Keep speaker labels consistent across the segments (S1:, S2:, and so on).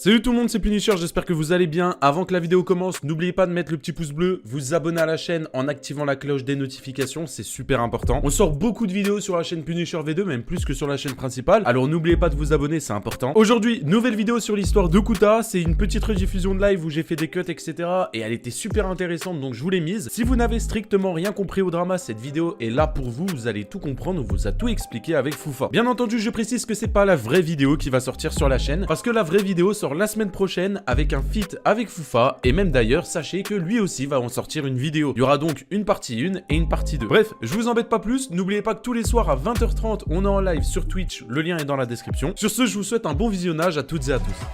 S1: Salut tout le monde, c'est Punisher, j'espère que vous allez bien. Avant que la vidéo commence, n'oubliez pas de mettre le petit pouce bleu, vous abonner à la chaîne en activant la cloche des notifications, c'est super important. On sort beaucoup de vidéos sur la chaîne Punisher V2, même plus que sur la chaîne principale, alors n'oubliez pas de vous abonner, c'est important. Aujourd'hui, nouvelle vidéo sur l'histoire de Kuta, c'est une petite rediffusion de live où j'ai fait des cuts, etc. Et elle était super intéressante, donc je vous l'ai mise. Si vous n'avez strictement rien compris au drama, cette vidéo est là pour vous, vous allez tout comprendre, on vous a tout expliqué avec Foufa. Bien entendu, je précise que c'est pas la vraie vidéo qui va sortir sur la chaîne, parce que la vraie vidéo sort la semaine prochaine avec un feat avec Foufa, et même d'ailleurs, sachez que lui aussi va en sortir une vidéo. Il y aura donc une partie 1 et une partie 2. Bref, je vous embête pas plus, n'oubliez pas que tous les soirs à 20h30, on est en live sur Twitch, le lien est dans la description. Sur ce, je vous souhaite un bon visionnage à toutes et à tous.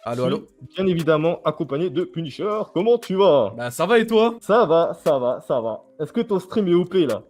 S1: Allo, allo.
S2: Bien évidemment, accompagné de Punisher. Comment tu vas?
S1: Bah ça va et toi?
S2: Ça va, ça va, ça va. Est-ce que ton stream est OP là?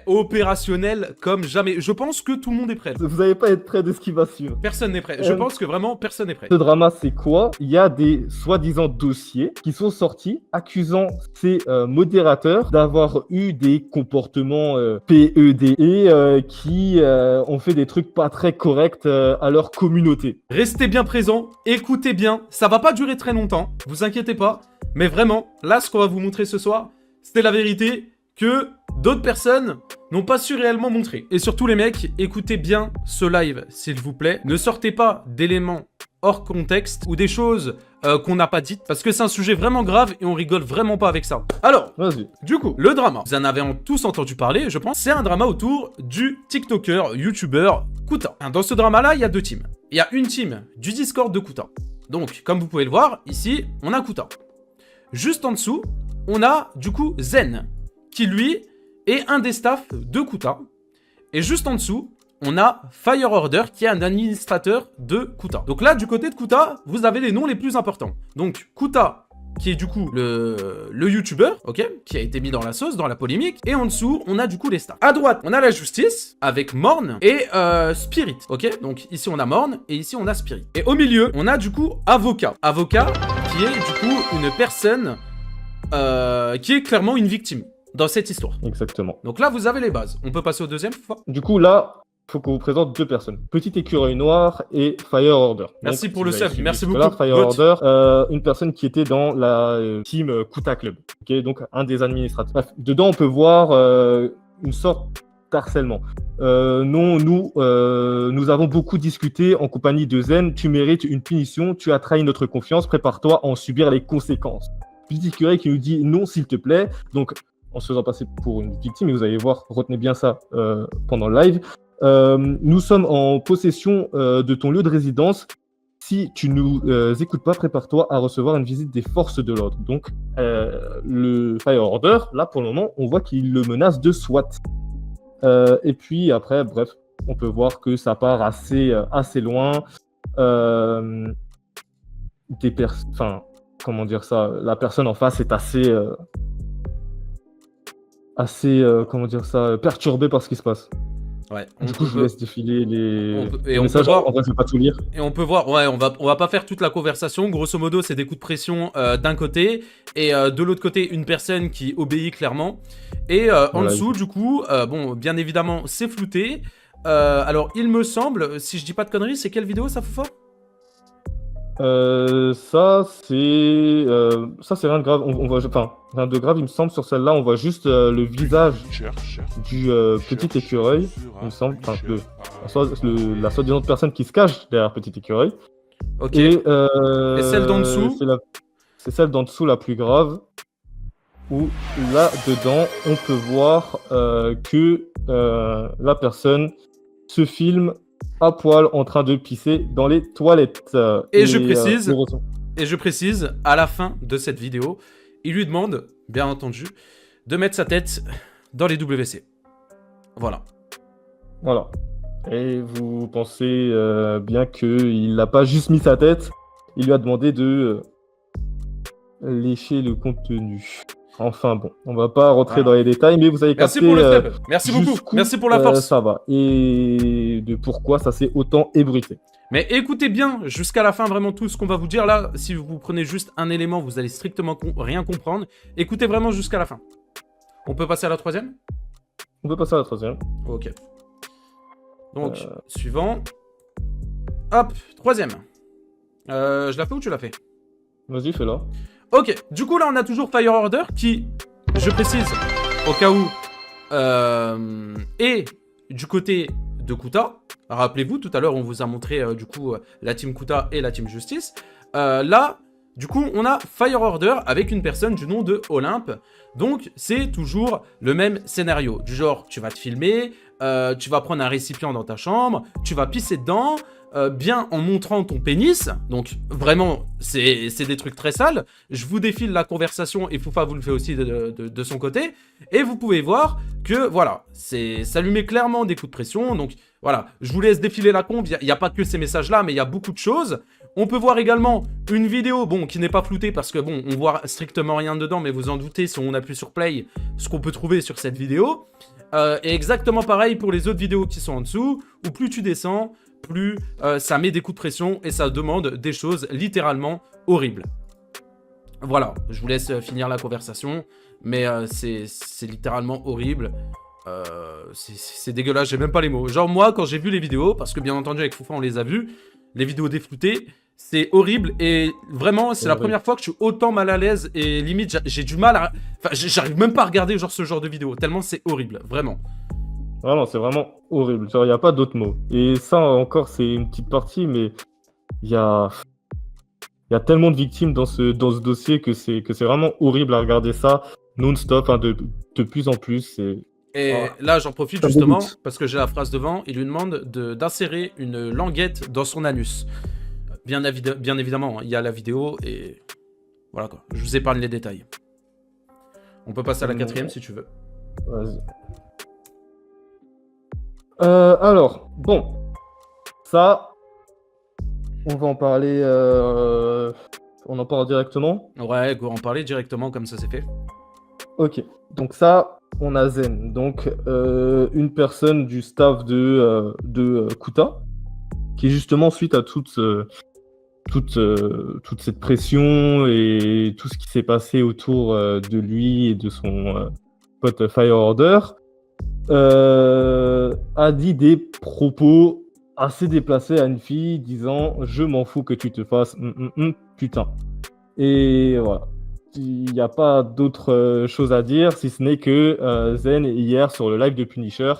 S1: Opérationnel comme jamais. Je pense que tout le monde est prêt.
S2: Vous n'allez pas être prêt de ce qui va suivre.
S1: Personne n'est prêt. Je pense que vraiment personne n'est prêt.
S2: Ce drama, c'est quoi? Il y a des soi-disant dossiers qui sont sortis accusant ces modérateurs d'avoir eu des comportements PED et qui ont fait des trucs pas très corrects à leur communauté.
S1: Restez bien présents, écoutez bien, ça va pas durer très longtemps, vous inquiétez pas, mais vraiment, là ce qu'on va vous montrer ce soir, c'était la vérité que d'autres personnes n'ont pas su réellement montrer. Et surtout les mecs, écoutez bien ce live s'il vous plaît, ne sortez pas d'éléments hors contexte ou des choses qu'on n'a pas dites, parce que c'est un sujet vraiment grave et on rigole vraiment pas avec ça. Alors, du coup, le drama, vous en avez tous entendu parler, je pense, c'est un drama autour du TikToker, YouTuber Kuta. Dans ce drama-là, il y a deux teams. Il y a une team du Discord de Kuta. Donc, comme vous pouvez le voir, ici, on a Kuta. Juste en dessous, on a, du coup, Zen, qui, lui, est un des staffs de Kuta. Et juste en dessous, on a Fire Order, qui est un administrateur de Kuta. Donc là, du côté de Kuta, vous avez les noms les plus importants. Donc, Kuta, qui est du coup le YouTuber, ok, qui a été mis dans la sauce, dans la polémique. Et en dessous, on a du coup les stars. À droite, on a la justice, avec Morn et Spirit, ok. Donc ici, on a Morn, et ici, on a Spirit. Et au milieu, on a du coup Avocat. Avocat, qui est du coup une personne qui est clairement une victime dans cette histoire.
S2: Exactement.
S1: Donc là, vous avez les bases. On peut passer au deuxième fois.
S2: Du coup, là, il faut qu'on vous présente deux personnes. Petit écureuil noir et Fire Order.
S1: Merci
S2: donc,
S1: pour le sub, merci beaucoup.
S2: Là, Fire Order, une personne qui était dans la team Kuta Club. Okay, donc, un des administrateurs. Bref, dedans, on peut voir une sorte d'harcèlement. Non, nous avons beaucoup discuté en compagnie de Zen. Tu mérites une punition, tu as trahi notre confiance, prépare-toi à en subir les conséquences. Petit écureuil qui nous dit non, s'il te plaît. Donc, en se faisant passer pour une victime, et vous allez voir, retenez bien ça pendant le live. Nous sommes en possession de ton lieu de résidence. Si tu nous écoutes pas, prépare-toi à recevoir une visite des forces de l'ordre. Donc, le Fire Order, là, pour le moment, on voit qu'il le menace de SWAT. Et puis, après, bref, on peut voir que ça part assez loin. Enfin, comment dire ça? La personne en face est assez comment dire ça, perturbée par ce qui se passe.
S1: Ouais,
S2: du coup, je vous laisse défiler les
S1: messages.
S2: En vrai, je vais pas tout lire.
S1: Et on peut voir, ouais, on va pas faire toute la conversation. Grosso modo, c'est des coups de pression d'un côté et de l'autre côté, une personne qui obéit clairement. Et en dessous, du coup, bon, bien évidemment, c'est flouté. Alors, il me semble, si je dis pas de conneries, c'est quelle vidéo ça, Foufa?
S2: Ça c'est rien de grave. On voit, enfin, rien de grave, il me semble. Sur celle-là, on voit juste le visage du petit écureuil, il me semble. Enfin, la soi-disant personne qui se cache derrière petit écureuil.
S1: Ok.
S2: Et
S1: celle d'en dessous?
S2: C'est celle d'en dessous la plus grave. Où là dedans, on peut voir que la personne se filme à poil en train de pisser dans les toilettes.
S1: Et je précise, à la fin de cette vidéo, il lui demande, bien entendu, de mettre sa tête dans les WC. Voilà.
S2: Voilà. Et vous pensez bien qu'il n'a pas juste mis sa tête, il lui a demandé de lécher le contenu. Enfin bon, on va pas rentrer dans les détails, mais vous avez capté.
S1: Merci pour le step. Merci beaucoup. Merci pour la force.
S2: Ça va. Et de pourquoi ça s'est autant ébruité.
S1: Mais écoutez bien jusqu'à la fin vraiment tout ce qu'on va vous dire là. Si vous prenez juste un élément, vous allez strictement rien comprendre. Écoutez vraiment jusqu'à la fin. On peut passer à la troisième?
S2: On peut passer à la troisième.
S1: Ok. Donc, suivant. Hop, troisième. Je la fais ou tu l'as fait?
S2: Vas-y, fais-la.
S1: Ok, du coup là on a toujours Fire Order qui, je précise, au cas où, est du côté de Kuta. Rappelez-vous, tout à l'heure on vous a montré du coup la team Kuta et la team Justice. Là, du coup on a Fire Order avec une personne du nom de Olympe. Donc c'est toujours le même scénario. Du genre, tu vas te filmer, tu vas prendre un récipient dans ta chambre, tu vas pisser dedans, bien en montrant ton pénis. Donc vraiment, c'est des trucs très sales. Je vous défile la conversation et Foufa vous le fait aussi de son côté. Et vous pouvez voir que voilà, ça lui met clairement des coups de pression. Donc voilà, je vous laisse défiler la conve. Il n'y a pas que ces messages-là, mais il y a beaucoup de choses. On peut voir également une vidéo, bon, qui n'est pas floutée parce que bon, on voit strictement rien dedans, mais vous en doutez si on appuie sur play, ce qu'on peut trouver sur cette vidéo. Et exactement pareil pour les autres vidéos qui sont en dessous, où plus tu descends, plus ça met des coups de pression et ça demande des choses littéralement horribles. Voilà, je vous laisse finir la conversation, mais c'est littéralement horrible. C'est dégueulasse, j'ai même pas les mots. Genre moi, quand j'ai vu les vidéos, parce que bien entendu avec Foufa on les a vus, les vidéos défloutées, c'est horrible et vraiment c'est la première fois que je suis autant mal à l'aise et limite j'ai du mal à... Enfin j'arrive même pas à regarder genre ce genre de vidéo, tellement c'est horrible, vraiment.
S2: Vraiment, c'est vraiment horrible. Genre, il n'y a pas d'autre mot. Et ça, encore, c'est une petite partie, mais il y a tellement de victimes dans ce dossier que c'est vraiment horrible à regarder ça non-stop, hein, de plus en plus.
S1: Et là, j'en profite justement, parce que j'ai la phrase devant, il lui demande d'insérer une languette dans son anus. Bien évidemment, hein, il y a la vidéo et voilà quoi. Je vous épargne les détails. On peut passer à la quatrième si tu veux.
S2: Vas-y. Alors, bon, ça, on va en parler, on en parle directement.
S1: Ouais, go en parler directement comme ça c'est fait.
S2: Ok, donc ça, on a Zen, donc une personne du staff de Kuta, qui justement, suite à toute cette pression et tout ce qui s'est passé autour de lui et de son pote Fire Order, a dit des propos assez déplacés à une fille disant « Je m'en fous que tu te fasses putain ». Et voilà. Il n'y a pas d'autre chose à dire, si ce n'est que Zen, hier, sur le live de Punisher,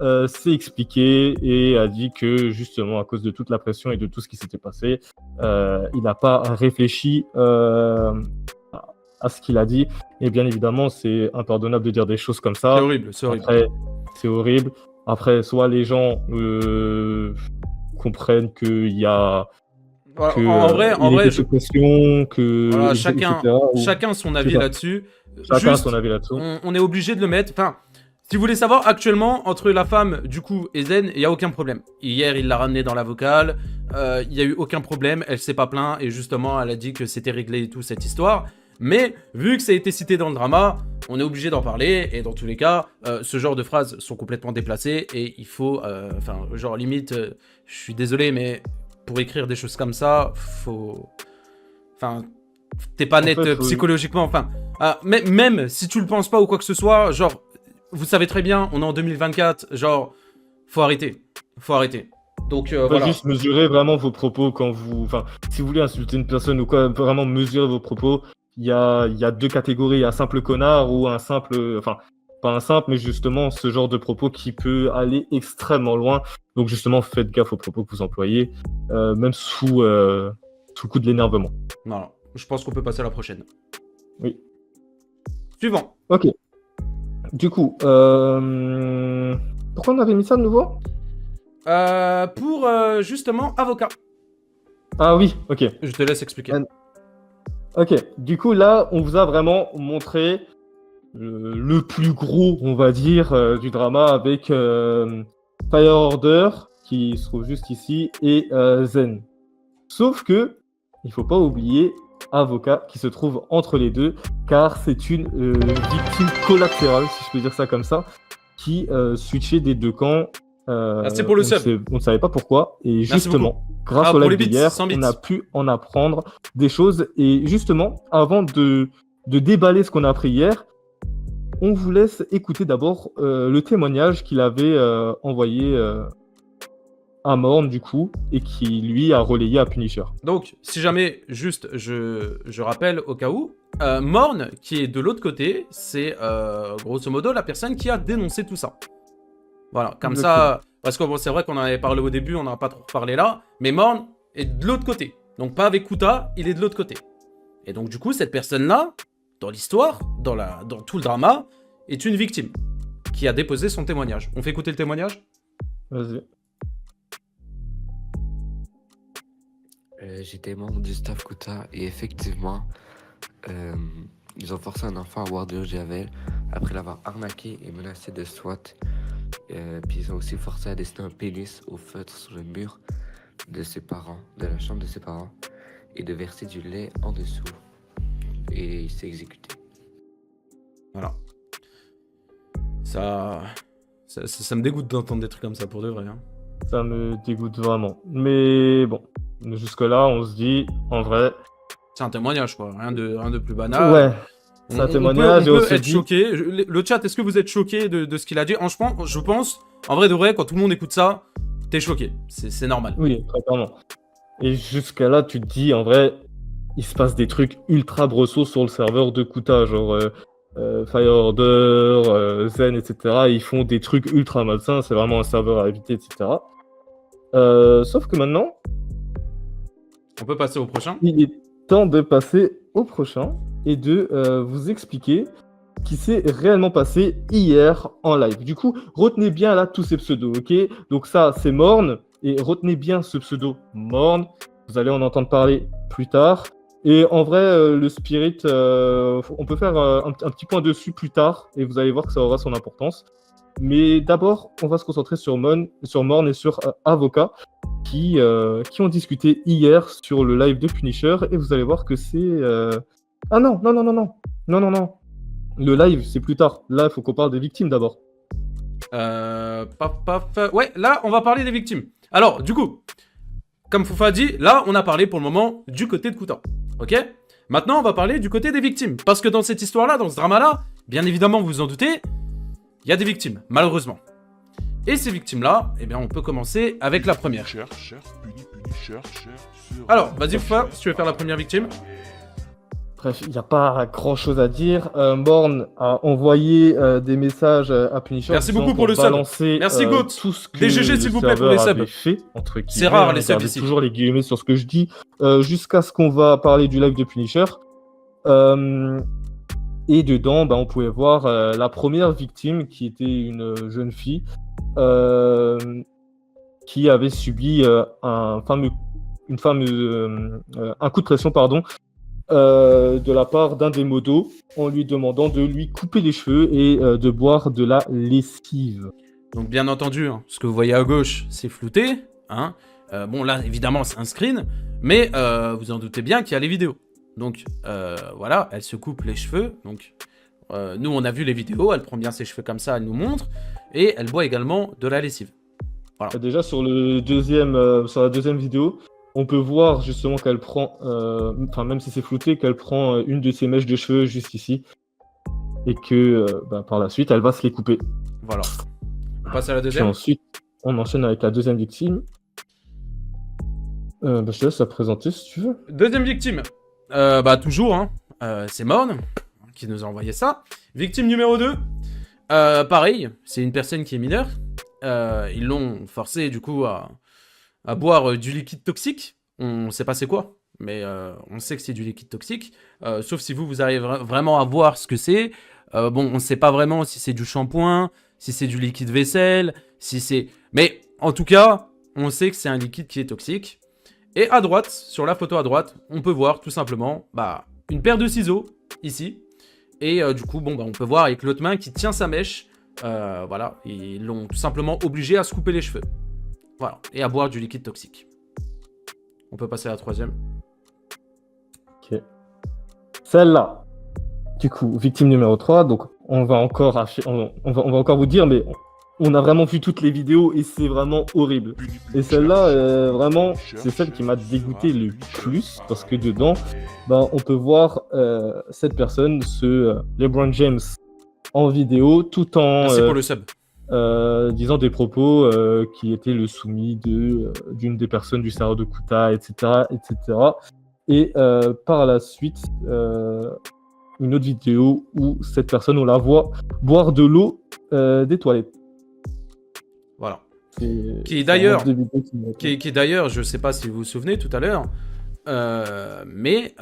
S2: s'est expliqué et a dit que, justement, à cause de toute la pression et de tout ce qui s'était passé, il n'a pas réfléchi à ce qu'il a dit. Et bien évidemment, c'est impardonnable de dire des choses comme ça.
S1: C'est horrible, c'est horrible.
S2: Après, c'est horrible. Après, soit les gens comprennent qu'il y a...
S1: Que, en vrai,
S2: question, que
S1: voilà,
S2: etc.,
S1: chacun son avis là-dessus.
S2: Chacun son avis là-dessus.
S1: On est obligé de le mettre. Enfin, si vous voulez savoir, actuellement, entre la femme, du coup, et Zen, il n'y a aucun problème. Hier, il l'a ramenée dans la vocale. Il n'y a eu aucun problème. Elle s'est pas plaint. Et justement, elle a dit que c'était réglé et tout, cette histoire. Mais, vu que ça a été cité dans le drama, on est obligé d'en parler. Et dans tous les cas, ce genre de phrases sont complètement déplacées. Et il faut... Enfin, genre, limite, je suis désolé, mais... Pour écrire des choses comme ça, faut... Enfin, t'es pas net psychologiquement, enfin... même si tu le penses pas ou quoi que ce soit, genre, vous savez très bien, on est en 2024, genre, faut arrêter. Faut arrêter. Donc, voilà.
S2: Juste mesurer vraiment vos propos quand vous... Enfin, si vous voulez insulter une personne ou quoi, vraiment mesurer vos propos. Il y a deux catégories, un simple connard ou un simple... Enfin, pas un simple, mais justement ce genre de propos qui peut aller extrêmement loin. Donc justement, faites gaffe aux propos que vous employez, même sous le coup de l'énervement.
S1: Voilà, je pense qu'on peut passer à la prochaine.
S2: Oui.
S1: Suivant.
S2: Ok. Du coup, pourquoi on avait mis ça de nouveau ?
S1: Pour justement avocat.
S2: Ah oui, ok.
S1: Je te laisse expliquer.
S2: Ok, du coup là, on vous a vraiment montré le plus gros, on va dire, du drama avec Fire Order, qui se trouve juste ici, et Zen. Sauf que, il faut pas oublier Avocat, qui se trouve entre les deux, car c'est une victime collatérale, si je peux dire ça comme ça, qui switchait des deux camps.
S1: Merci pour le sub.
S2: On ne savait pas pourquoi, et justement, grâce au live d'hier, on a pu en apprendre des choses. Et justement, avant de déballer ce qu'on a appris hier, on vous laisse écouter d'abord le témoignage qu'il avait envoyé à Morn, du coup, et qui, lui, a relayé à Punisher.
S1: Donc, si jamais, juste, je rappelle au cas où, Morn, qui est de l'autre côté, c'est grosso modo la personne qui a dénoncé tout ça. Voilà, comme ça, parce que bon, c'est vrai qu'on en avait parlé au début, on n'en a pas trop parlé là, mais Morn est de l'autre côté. Donc pas avec Kuta, il est de l'autre côté. Et donc du coup, cette personne-là, dans l'histoire, dans tout le drama, est une victime qui a déposé son témoignage. On fait écouter le témoignage ?
S2: Vas-y.
S3: J'étais membre du staff Kuta et effectivement, ils ont forcé un enfant à boire de l'eau de javel après l'avoir arnaqué et menacé de SWAT. Puis ils ont aussi forcé à dessiner un pénis au feutre sur le mur de ses parents, de la chambre de ses parents, et de verser du lait en dessous. Et il s'est exécuté.
S1: Voilà. Ça me dégoûte d'entendre des trucs comme ça pour de vrai. Hein.
S2: Ça me dégoûte vraiment. Mais bon, jusque-là, on se dit, en vrai...
S1: C'est un témoignage, quoi. Rien de plus banal.
S2: Ouais, c'est un témoignage.
S1: On peut être choqué. Le chat, est-ce que vous êtes choqué de ce qu'il a dit ? Franchement, je pense, en vrai de vrai, quand tout le monde écoute ça, t'es choqué. C'est normal.
S2: Oui, très clairement. Et jusqu'à là, tu te dis, en vrai, il se passe des trucs ultra brossos sur le serveur de Kuta, genre Fire Order, Zen, etc. Ils font des trucs ultra malsains, c'est vraiment un serveur à éviter, etc. Sauf que maintenant,
S1: On peut passer au prochain.
S2: il est temps de passer au prochain et de vous expliquer ce qui s'est réellement passé hier en live. Du coup, retenez bien là tous ces pseudos, ok ? Donc ça, c'est Morn, et retenez bien ce pseudo Morn. Vous allez en entendre parler plus tard. Et en vrai, le Spirit, on peut faire un petit point dessus plus tard, et vous allez voir que ça aura son importance. Mais d'abord, on va se concentrer sur Morn et sur Avocat, qui ont discuté hier sur le live de Punisher, et vous allez voir que c'est... Ah non. Le live, c'est plus tard. Là, il faut qu'on parle des victimes d'abord.
S1: Ouais, là, on va parler des victimes. Alors, du coup, comme Foufa a dit, là, on a parlé pour le moment du côté de Kuta. Ok ? Maintenant, on va parler du côté des victimes. Parce que dans cette histoire-là, dans ce drama-là, bien évidemment, vous vous en doutez, il y a des victimes, malheureusement. Et ces victimes-là, eh bien, on peut commencer avec la première. Alors, vas-y, Foufa, si tu veux faire la première victime.
S2: Bref, il n'y a pas grand-chose à dire. Morn a envoyé des messages à Punisher.
S1: Merci beaucoup pour le sub. Merci, Goat.
S2: Tout ce que
S1: DGG, s'il vous plaît, pour les subs.
S2: fait, entre guillemets.
S1: C'est rare, les subs ici.
S2: Toujours les guillemets sur ce que je dis, jusqu'à ce qu'on va parler du live de Punisher. Et dedans, on pouvait voir la première victime, qui était une jeune fille, qui avait subi un coup de pression, de la part d'un des modos, en lui demandant de lui couper les cheveux et de boire de la lessive.
S1: Donc bien entendu, hein, ce que vous voyez à gauche, c'est flouté. Hein. Bon là, évidemment, c'est un screen, mais vous en doutez bien qu'il y a les vidéos. Donc voilà, elle se coupe les cheveux. Donc nous, on a vu les vidéos, elle prend bien ses cheveux comme ça, elle nous montre, et elle boit également de la lessive. Voilà.
S2: Déjà sur la deuxième vidéo, on peut voir justement qu'elle prend, même si c'est flouté, qu'elle prend une de ses mèches de cheveux juste ici, et que par la suite, elle va se les couper.
S1: Voilà. On passe à la deuxième.
S2: Et ensuite, on enchaîne avec la deuxième victime. Je te laisse la présenter si tu veux.
S1: Deuxième victime. Toujours, hein, c'est Morn qui nous a envoyé ça. Victime numéro 2. Pareil, c'est une personne qui est mineure. Ils l'ont forcé du coup à boire du liquide toxique. On sait pas c'est quoi, mais on sait que c'est du liquide toxique. Sauf si vous arrivez vraiment à voir ce que c'est. On sait pas vraiment si c'est du shampoing, si c'est du liquide vaisselle, si c'est... Mais en tout cas, on sait que c'est un liquide qui est toxique. Et à droite, sur la photo à droite, on peut voir tout simplement une paire de ciseaux, ici. Et du coup, on peut voir avec l'autre main qui tient sa mèche. Voilà, ils l'ont tout simplement obligé à se couper les cheveux. Voilà, et à boire du liquide toxique. On peut passer à la troisième.
S2: Ok. Celle-là, du coup, victime numéro 3. Donc, on va encore vous dire, mais on a vraiment vu toutes les vidéos et c'est vraiment horrible. Et celle-là, vraiment, c'est celle qui m'a dégoûté le plus parce que dedans, on peut voir cette personne, LeBron James, en vidéo, tout en...
S1: Merci pour le sub.
S2: disant des propos qui étaient le soumis d'une des personnes du serveur de Kuta, etc., etc. Et par la suite, une autre vidéo où cette personne, on la voit boire de l'eau des toilettes.
S1: Voilà.
S2: C'est
S1: Qui est d'ailleurs,
S2: vraiment des vidéos
S1: qui est d'ailleurs, je sais pas si vous vous souvenez tout à l'heure, mais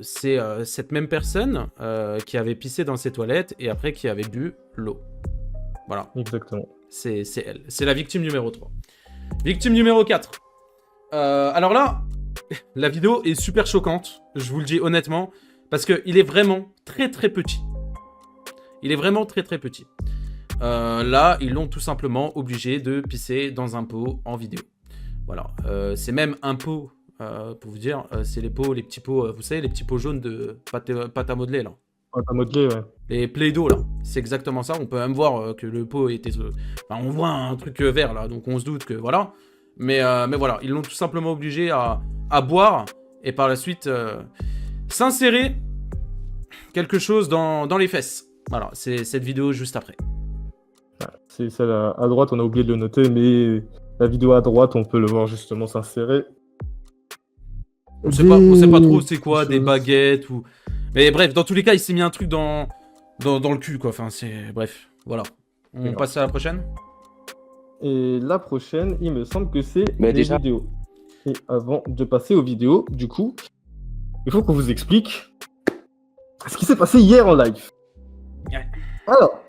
S1: c'est cette même personne qui avait pissé dans ses toilettes et après qui avait bu l'eau. Voilà,
S2: Exactement.
S1: c'est elle. C'est la victime numéro 3. Victime numéro 4. Alors là, la vidéo est super choquante, je vous le dis honnêtement, parce qu'il est vraiment très très petit. Il est vraiment très très petit. Là, ils l'ont tout simplement obligé de pisser dans un pot en vidéo. Voilà, c'est même un pot, pour vous dire, c'est les pots, les petits pots, vous savez, les petits pots jaunes de pâte à modeler là.
S2: Pâte à modeler, ouais.
S1: Les Play-Doh là, c'est exactement ça. On peut même voir que le pot était... Enfin, on voit un truc vert là, donc on se doute que voilà. Mais voilà, ils l'ont tout simplement obligé à boire et par la suite s'insérer quelque chose dans les fesses. Voilà, c'est cette vidéo juste après.
S2: C'est celle à droite, on a oublié de le noter, mais la vidéo à droite, on peut le voir justement s'insérer.
S1: On sait pas trop c'est quoi, des baguettes ou... Mais bref, dans tous les cas, il s'est mis un truc dans le cul, quoi. Enfin, c'est... Bref, voilà. On passe à la prochaine.
S2: Et la prochaine, il me semble que c'est
S3: Mais
S2: les
S3: déjà-
S2: vidéos. Et avant de passer aux vidéos, du coup, il faut qu'on vous explique ce qui s'est passé hier en live.
S1: Ouais.
S2: Alors,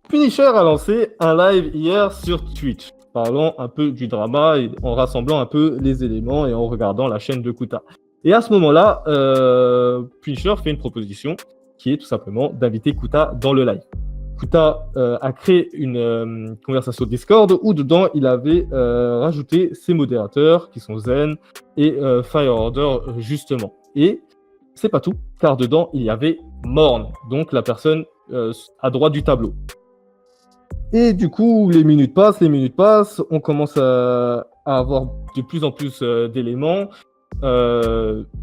S2: Punisher a lancé un live hier sur Twitch, parlant un peu du drama et en rassemblant un peu les éléments et en regardant la chaîne de Kuta. Et à ce moment-là, Punisher fait une proposition qui est tout simplement d'inviter Kuta dans le live. Kuta a créé une conversation Discord où dedans il avait rajouté ses modérateurs qui sont Zen et Fire Order justement. Et c'est pas tout, car dedans il y avait Morn, donc la personne à droite du tableau. Et du coup, les minutes passent, on commence à avoir de plus en plus d'éléments.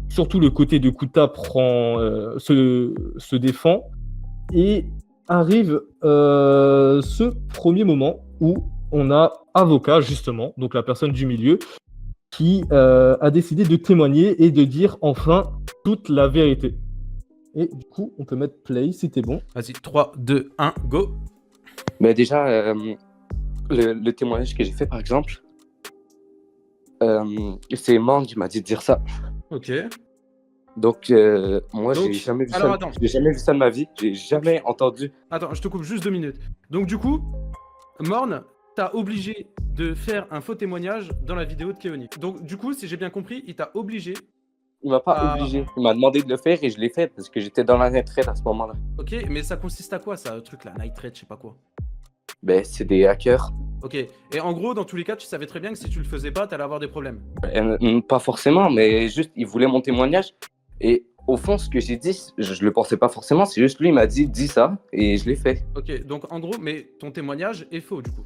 S2: Surtout le côté de Kuta se défend. Et arrive ce premier moment où on a Avocat, justement, donc la personne du milieu, qui a décidé de témoigner et de dire enfin toute la vérité. Et du coup, on peut mettre play si t'es bon.
S1: Vas-y, 3, 2, 1, go.
S3: Mais déjà, le témoignage que j'ai fait, par exemple, c'est Morn qui m'a dit de dire ça.
S1: Ok.
S3: Donc, moi,
S1: Donc,
S3: j'ai jamais vu
S1: alors,
S3: ça.
S1: attends.
S3: J'ai jamais vu ça de ma vie. J'ai jamais entendu.
S1: Attends, je te coupe juste 2 minutes. Donc du coup, Morn t'a obligé de faire un faux témoignage dans la vidéo de Keoni. Donc du coup, si j'ai bien compris, il t'a obligé.
S3: Il m'a pas
S1: Ah.
S3: obligé. Il m'a demandé de le faire et je l'ai fait parce que j'étais dans la retraite à ce moment-là.
S1: Ok, mais ça consiste à quoi ça, le truc là, Night Raid, je sais pas quoi.
S3: Ben, c'est des hackers.
S1: Ok, et en gros, dans tous les cas, tu savais très bien que si tu le faisais pas, t'allais avoir des problèmes.
S3: Pas forcément, mais juste, il voulait mon témoignage. Et au fond, ce que j'ai dit, je le pensais pas forcément. C'est juste lui, il m'a dit, dis ça, et je l'ai fait.
S1: Ok, donc en gros, mais ton témoignage est faux du coup.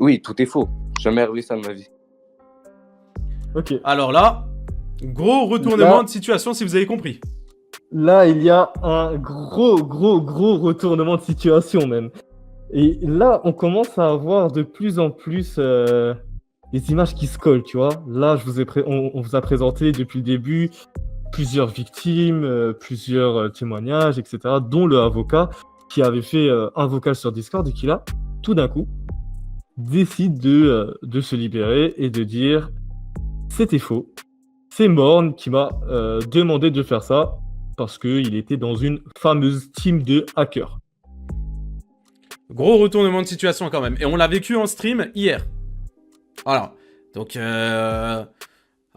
S3: Oui, tout est faux. Jamais arrivé ça de ma vie.
S2: Ok.
S1: Alors là, gros retournement de situation si vous avez compris.
S2: Là, il y a un gros retournement de situation même. Et là, on commence à avoir de plus en plus des images qui se collent, tu vois. Là, on vous a présenté depuis le début plusieurs victimes, plusieurs témoignages, etc., dont le avocat qui avait fait un vocal sur Discord et qui là, tout d'un coup, décide de se libérer et de dire « C'était faux, c'est Morn qui m'a demandé de faire ça parce qu'il était dans une fameuse team de hackers. »
S1: Gros retournement de situation quand même. Et on l'a vécu en stream hier. Voilà. Donc, à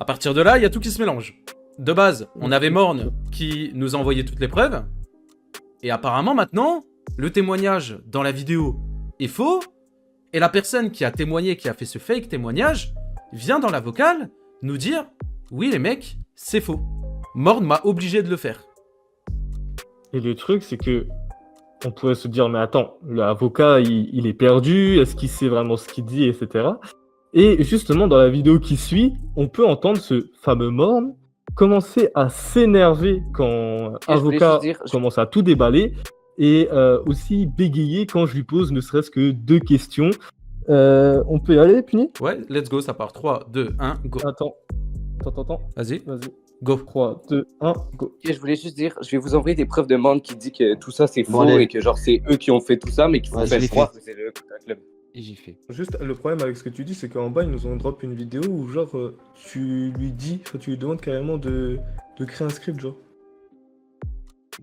S1: partir de là, il y a tout qui se mélange. De base, on avait Morn qui nous a envoyé toutes les preuves. Et apparemment, maintenant, le témoignage dans la vidéo est faux. Et la personne qui a témoigné, qui a fait ce fake témoignage, vient dans la vocale nous dire « Oui, les mecs, c'est faux. Morn m'a obligé de le faire. »
S2: Et le truc, c'est que on pourrait se dire, mais attends, l'avocat, il est perdu, est-ce qu'il sait vraiment ce qu'il dit, etc. Et justement, dans la vidéo qui suit, on peut entendre ce fameux Morn commencer à s'énerver quand
S3: Et je voulais
S2: avocat
S3: juste dire-
S2: commence à tout déballer et aussi bégayer quand je lui pose ne serait-ce que 2 questions. On peut y aller, Puni?
S1: Ouais, let's go, ça part. 3, 2, 1, go.
S2: Attends.
S1: Vas-y,
S2: Vas-y.
S1: go.
S2: 3, 2, 1, go.
S4: Ok, je voulais juste dire, je vais vous envoyer des preuves de monde qui dit que tout ça c'est
S5: Bon,
S4: faux
S5: allez.
S4: et que genre c'est eux qui ont fait tout ça, mais qui vous
S5: Ouais, je
S4: fait
S5: l'ai
S4: croire que c'est le Kuta Club.
S3: Et j'ai fait.
S2: Juste, le problème avec ce que tu dis, c'est qu'en bas, ils nous ont drop une vidéo où, genre, tu lui demandes carrément de créer un script, genre.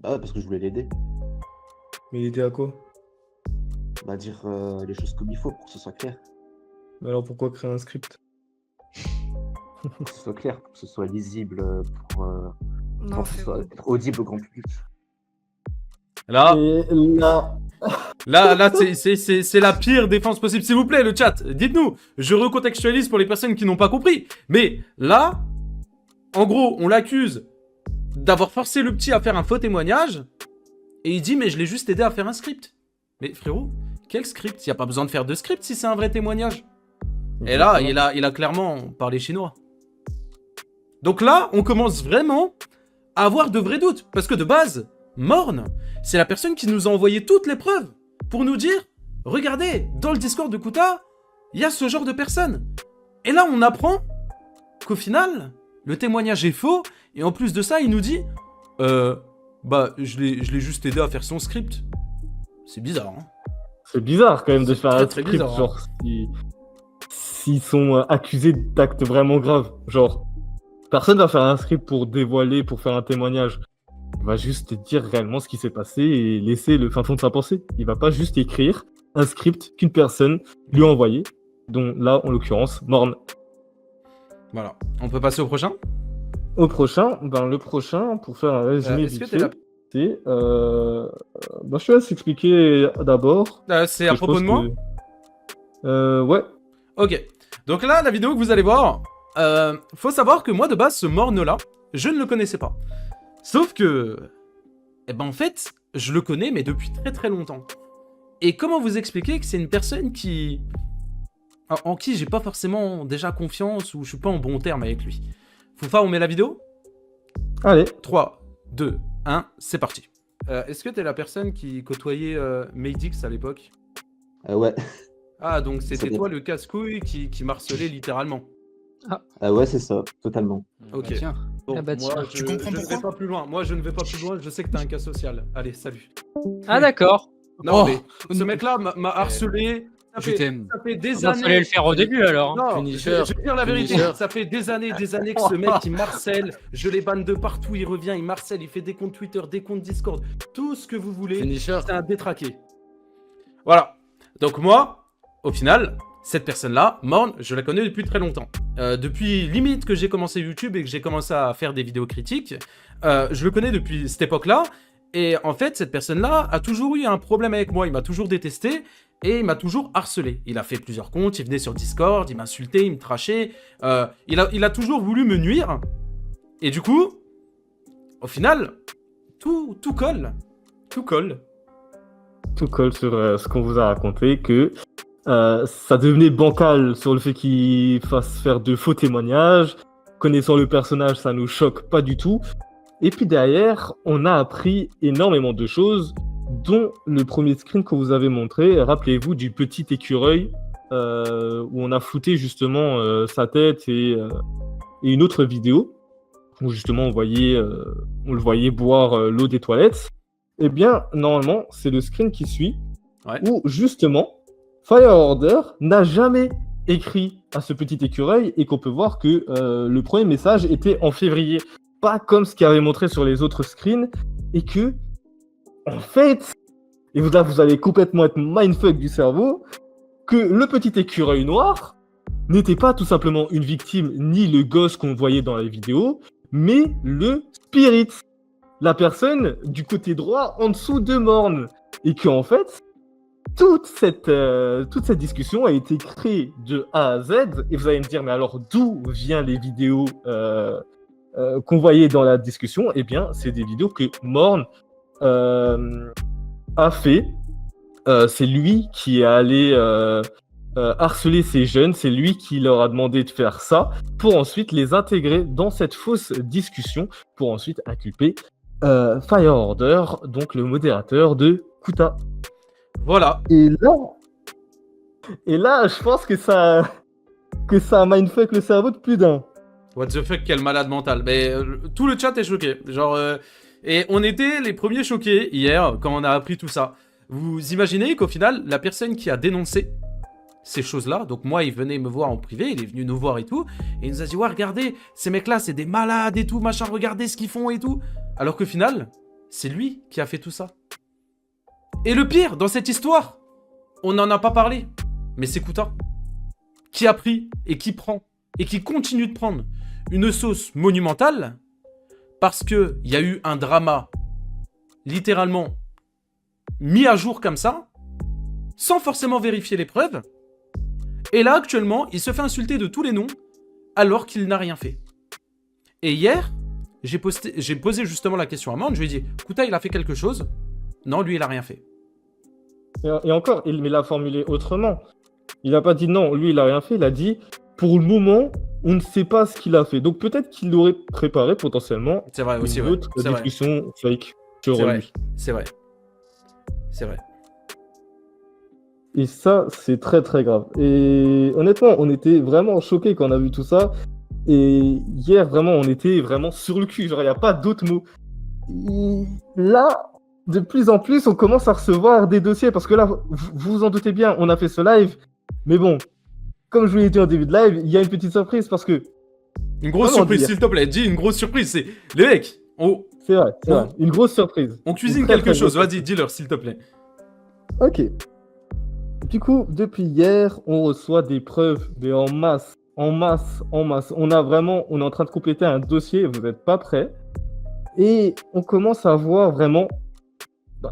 S5: Bah ouais, parce que je voulais l'aider.
S2: Mais il était à quoi?
S5: Bah dire les choses comme il faut pour que ce soit clair.
S2: Mais alors pourquoi créer un script?
S5: Pour que ce soit clair, pour que ce soit lisible, pour
S6: Non,
S5: que ce
S6: c'est
S5: soit
S6: bon.
S5: être audible au grand public.
S1: Là,
S2: Et là,
S1: là, c'est la pire défense possible. S'il vous plaît, le chat, dites-nous. Je recontextualise pour les personnes qui n'ont pas compris. Mais là, en gros, on l'accuse d'avoir forcé le petit à faire un faux témoignage. Et il dit, mais je l'ai juste aidé à faire un script. Mais frérot, quel script? Il n'y a pas besoin de faire de script si c'est un vrai témoignage. Et là, il a clairement parlé chinois. Donc là, on commence vraiment à avoir de vrais doutes. Parce que de base, Morn, c'est la personne qui nous a envoyé toutes les preuves pour nous dire, regardez, dans le Discord de Kuta, il y a ce genre de personnes. Et là, on apprend qu'au final, le témoignage est faux. Et en plus de ça, il nous dit, bah, je l'ai juste aidé à faire son script. C'est bizarre, hein.
S2: c'est bizarre quand même de faire
S1: très,
S2: un
S1: très
S2: script,
S1: bizarre, hein.
S2: genre, s'ils sont accusés d'actes vraiment graves. Genre, personne va faire un script pour dévoiler, pour faire un témoignage. Il va juste dire réellement ce qui s'est passé et laisser le fin fond de sa pensée. Il va pas juste écrire un script qu'une personne lui a envoyé, dont là, en l'occurrence, Morn.
S1: Voilà. On peut passer au prochain?
S2: Au prochain, le prochain, pour faire un résumé
S1: Est-ce que
S2: vite
S1: t'es là?
S2: fait, c'est... je te laisse expliquer d'abord.
S1: C'est à
S2: Je
S1: propos
S2: pense
S1: de moi?
S2: Ouais.
S1: Ok. Donc là, la vidéo que vous allez voir, faut savoir que moi, de base, ce Morne-là, je ne le connaissais pas. Sauf que... Eh ben, en fait, je le connais, mais depuis très très longtemps. Et comment vous expliquer que c'est une personne qui... en qui j'ai pas forcément déjà confiance ou je suis pas en bon terme avec lui. Foufa, on met la vidéo?
S2: Allez.
S1: 3, 2, 1, c'est parti. Est-ce que t'es la personne qui côtoyait Maydix à l'époque?
S5: Ouais.
S1: Ah, donc c'était
S5: bien.
S1: toi le casse-couille qui m'harcelait littéralement.
S5: Ouais, c'est ça, totalement.
S1: Ok.
S7: Tiens.
S1: Bon,
S7: Ah bah
S1: moi,
S7: tiens.
S1: je,
S6: Tu comprends
S1: je ne
S6: pourquoi
S1: vais pas plus loin. Moi, je ne vais pas plus loin. Je sais que t'as un cas social. Allez, salut.
S7: Ah d'accord.
S1: Non,
S7: Oh.
S1: mais ce mec-là m'a harcelé.
S7: Je t'aime.
S1: Ça fait des
S7: Il fallait
S1: années.
S7: le faire au début alors.
S1: Non,
S3: Finisher.
S1: je vais dire la vérité.
S3: Finisher.
S1: Ça fait des années que ce mec il marcelle. Je les banne de partout. Il revient, il marcelle. Il fait des comptes Twitter, des comptes Discord, tout ce que vous voulez.
S3: Finisher.
S1: C'est un détraqué. Voilà. Donc moi, au final, cette personne-là, Morn, je la connais depuis très longtemps. Depuis limite que j'ai commencé YouTube et que j'ai commencé à faire des vidéos critiques, je le connais depuis cette époque-là. Et en fait, cette personne-là a toujours eu un problème avec moi. Il m'a toujours détesté et il m'a toujours harcelé. Il a fait plusieurs comptes, il venait sur Discord, il m'insultait, il me trashait. Il a toujours voulu me nuire. Et du coup, au final, tout colle. Tout colle.
S2: Tout colle sur ce qu'on vous a raconté, que ça devenait bancal sur le fait qu'il fasse faire de faux témoignages. Connaissant le personnage, ça nous choque pas du tout. Et puis derrière, on a appris énormément de choses, dont le premier screen que vous avez montré. Rappelez-vous du petit écureuil où on a flouté justement sa tête et une autre vidéo où justement on le voyait boire l'eau des toilettes. Eh bien, normalement, c'est le screen qui suit,
S1: Ouais.
S2: où justement, Fire Order n'a jamais écrit à ce petit écureuil et qu'on peut voir que le premier message était en février, pas comme ce qu'il avait montré sur les autres screens, et que, en fait, et vous allez complètement être mindfuck du cerveau, que le petit écureuil noir n'était pas tout simplement une victime, ni le gosse qu'on voyait dans la vidéo, mais le spirit, la personne du côté droit en dessous de Morn, et qu'en fait, toute cette discussion a été créée de A à Z, et vous allez me dire, mais alors d'où viennent les vidéos qu'on voyait dans la discussion? Eh bien, c'est des vidéos que Morn a fait. C'est lui qui est allé harceler ces jeunes, c'est lui qui leur a demandé de faire ça, pour ensuite les intégrer dans cette fausse discussion, pour ensuite inculper Fire Order, donc le modérateur de Kuta.
S1: Voilà.
S2: Et là, je pense que ça a mindfuck le cerveau de plus d'un.
S1: What the fuck, quel malade mental. Mais tout le chat est choqué. Genre, et on était les premiers choqués hier quand on a appris tout ça. Vous imaginez qu'au final, la personne qui a dénoncé ces choses-là, donc moi, il venait me voir en privé, il est venu nous voir et tout, et il nous a dit, ouais, regardez, ces mecs-là, c'est des malades et tout, machin, regardez ce qu'ils font et tout. Alors qu'au final, c'est lui qui a fait tout ça. Et le pire, dans cette histoire, on n'en a pas parlé, mais c'est Kuta qui a pris et qui prend et qui continue de prendre une sauce monumentale parce qu'il y a eu un drama littéralement mis à jour comme ça, sans forcément vérifier les preuves. Et là, actuellement, il se fait insulter de tous les noms alors qu'il n'a rien fait. Et hier, j'ai posé justement la question à Mande, je lui ai dit, Kuta, il a fait quelque chose? Non, lui, il a rien fait.
S2: Et encore, il l'a formulé autrement. Il n'a pas dit non, lui, il a rien fait. Il a dit, pour le moment, on ne sait pas ce qu'il a fait. Donc peut-être qu'il aurait préparé potentiellement
S1: C'est vrai aussi,
S2: une
S1: ouais.
S2: autre
S1: C'est vrai.
S2: discussion fake sur
S1: C'est vrai.
S2: lui.
S1: C'est vrai. C'est vrai.
S2: Et ça, c'est très très grave. Et honnêtement, on était vraiment choqués quand on a vu tout ça. Et hier, vraiment, on était vraiment sur le cul. Genre, il n'y a pas d'autres mots. Et là, de plus en plus, on commence à recevoir des dossiers. Parce que là, vous vous en doutez bien, on a fait ce live. Mais bon, comme je vous l'ai dit en début de live, il y a une petite surprise parce que...
S1: Une grosse
S2: Comment
S1: surprise,
S2: dire
S1: s'il te plaît. Dis une grosse surprise. C'est les mecs.
S2: C'est vrai, c'est
S1: Bon.
S2: vrai. Une grosse surprise.
S1: On cuisine
S2: Une très,
S1: quelque
S2: très
S1: chose.
S2: grosse
S1: Vas-y, dis-leur, s'il te plaît.
S2: Ok. Du coup, depuis hier, on reçoit des preuves, mais en masse. On est en train de compléter un dossier, vous n'êtes pas prêts. Et on commence à voir vraiment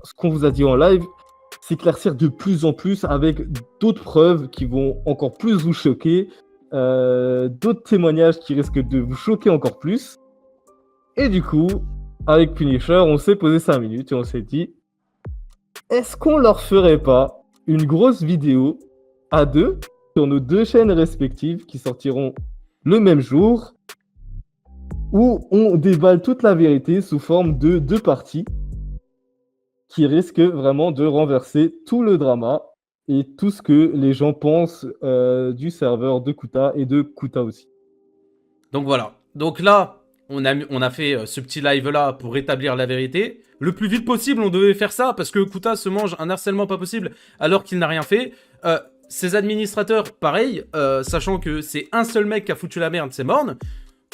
S2: ce qu'on vous a dit en live, s'éclaircir de plus en plus avec d'autres preuves qui vont encore plus vous choquer, d'autres témoignages qui risquent de vous choquer encore plus. Et du coup, avec Punisher, on s'est posé 5 minutes et on s'est dit, est-ce qu'on leur ferait pas une grosse vidéo à deux sur nos deux chaînes respectives qui sortiront le même jour où on déballe toute la vérité sous forme de deux parties qui risquent vraiment de renverser tout le drama et tout ce que les gens pensent du serveur de Kuta et de Kuta aussi.
S1: Donc voilà. Donc là, on a fait ce petit live-là pour rétablir la vérité. Le plus vite possible, on devait faire ça parce que Kuta se mange un harcèlement pas possible alors qu'il n'a rien fait. Ses administrateurs, pareil, sachant que c'est un seul mec qui a foutu la merde, c'est Morn.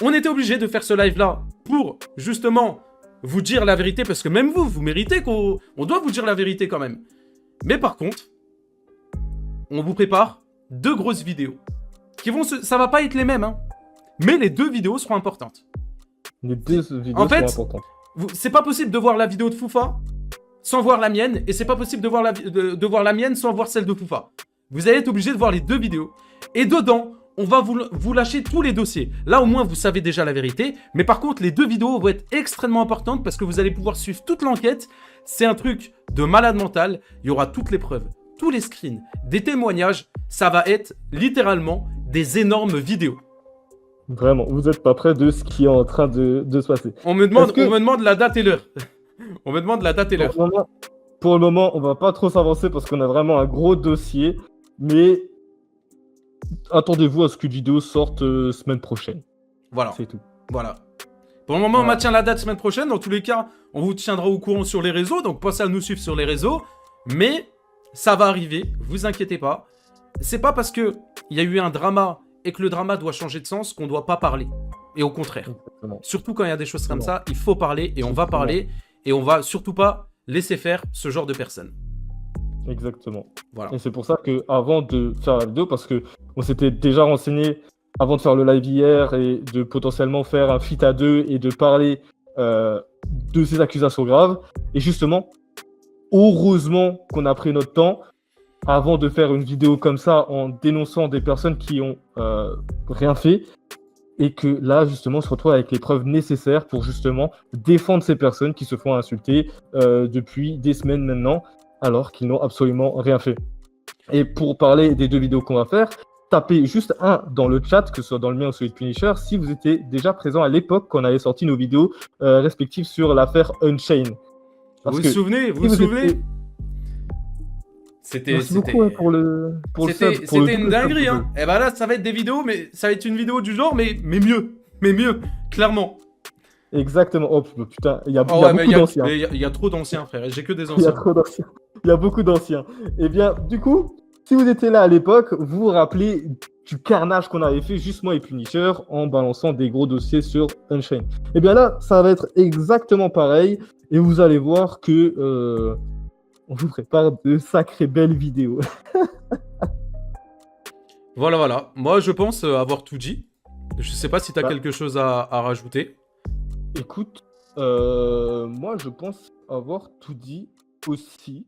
S1: On était obligé de faire ce live-là pour, justement, vous dire la vérité, parce que même vous méritez qu'on doit vous dire la vérité quand même. Mais par contre, on vous prépare 2 grosses vidéos. Ça va pas être les mêmes, hein, mais les 2 vidéos seront importantes.
S2: Les deux vidéos
S1: En fait,
S2: sont importantes.
S1: C'est pas possible de voir la vidéo de Foufa sans voir la mienne, et c'est pas possible de voir la mienne sans voir celle de Foufa. Vous allez être obligé de voir les 2 vidéos. Et dedans, on va vous lâcher tous les dossiers. Là, au moins, vous savez déjà la vérité. Mais par contre, les 2 vidéos vont être extrêmement importantes parce que vous allez pouvoir suivre toute l'enquête. C'est un truc de malade mental. Il y aura toutes les preuves, tous les screens, des témoignages. Ça va être littéralement des énormes vidéos.
S2: Vraiment, vous n'êtes pas prêts de ce qui est en train de se passer.
S1: On me demande la date et l'heure. On me demande la date et l'heure.
S2: Pour le moment, on va pas trop s'avancer parce qu'on a vraiment un gros dossier. Mais attendez-vous à ce que la vidéo sorte semaine prochaine.
S1: Voilà.
S2: C'est tout.
S1: Voilà. Pour le moment, on
S2: Voilà.
S1: maintient la date semaine prochaine. Dans tous les cas, on vous tiendra au courant sur les réseaux. Donc, pensez à nous suivre sur les réseaux. Mais ça va arriver. Vous inquiétez pas. C'est pas parce qu'il y a eu un drama et que le drama doit changer de sens qu'on doit pas parler. Et au contraire.
S2: Exactement.
S1: Surtout quand il y a des choses comme ça, il faut parler et on va
S2: Exactement.
S1: parler. Et on va surtout pas laisser faire ce genre de personnes.
S2: Exactement.
S1: Voilà.
S2: Et c'est pour ça que avant de faire la vidéo, parce que on s'était déjà renseigné avant de faire le live hier et de potentiellement faire un feat à 2 et de parler de ces accusations graves. Et justement, heureusement qu'on a pris notre temps avant de faire une vidéo comme ça en dénonçant des personnes qui ont rien fait. Et que là, justement, on se retrouve avec les preuves nécessaires pour justement défendre ces personnes qui se font insulter depuis des semaines maintenant, alors qu'ils n'ont absolument rien fait. Et pour parler des 2 vidéos qu'on va faire, tapez juste un dans le chat, que ce soit dans le mien ou celui de Punisher, si vous étiez déjà présent à l'époque quand on avait sorti nos vidéos respectives sur l'affaire Unchained.
S1: Vous vous souvenez C'était
S2: Merci beaucoup hein, pour le
S1: c'était
S2: sub, pour le
S1: une
S2: double
S1: dinguerie,
S2: sub.
S1: hein. Et bah là, ça va être des vidéos, mais ça va être une vidéo du genre, mais mieux. Mais mieux, clairement.
S2: Exactement. Oh putain, il y a,
S1: Oh
S2: il y a
S1: ouais, mais
S2: beaucoup d'anciens.
S1: il y a trop d'anciens, frère. J'ai que des
S2: Il y a
S1: anciens.
S2: trop d'anciens. Il y a beaucoup d'anciens. Eh bien, du coup, si vous étiez là à l'époque, vous vous rappelez du carnage qu'on avait fait, juste moi et Punisher, en balançant des gros dossiers sur Unchained. Eh bien là, ça va être exactement pareil, et vous allez voir que on vous prépare de sacrées belles vidéos.
S1: Voilà. Moi, je pense avoir tout dit. Je sais pas si t'as
S2: Bah.
S1: quelque chose à rajouter.
S2: Écoute, moi je pense avoir tout dit aussi.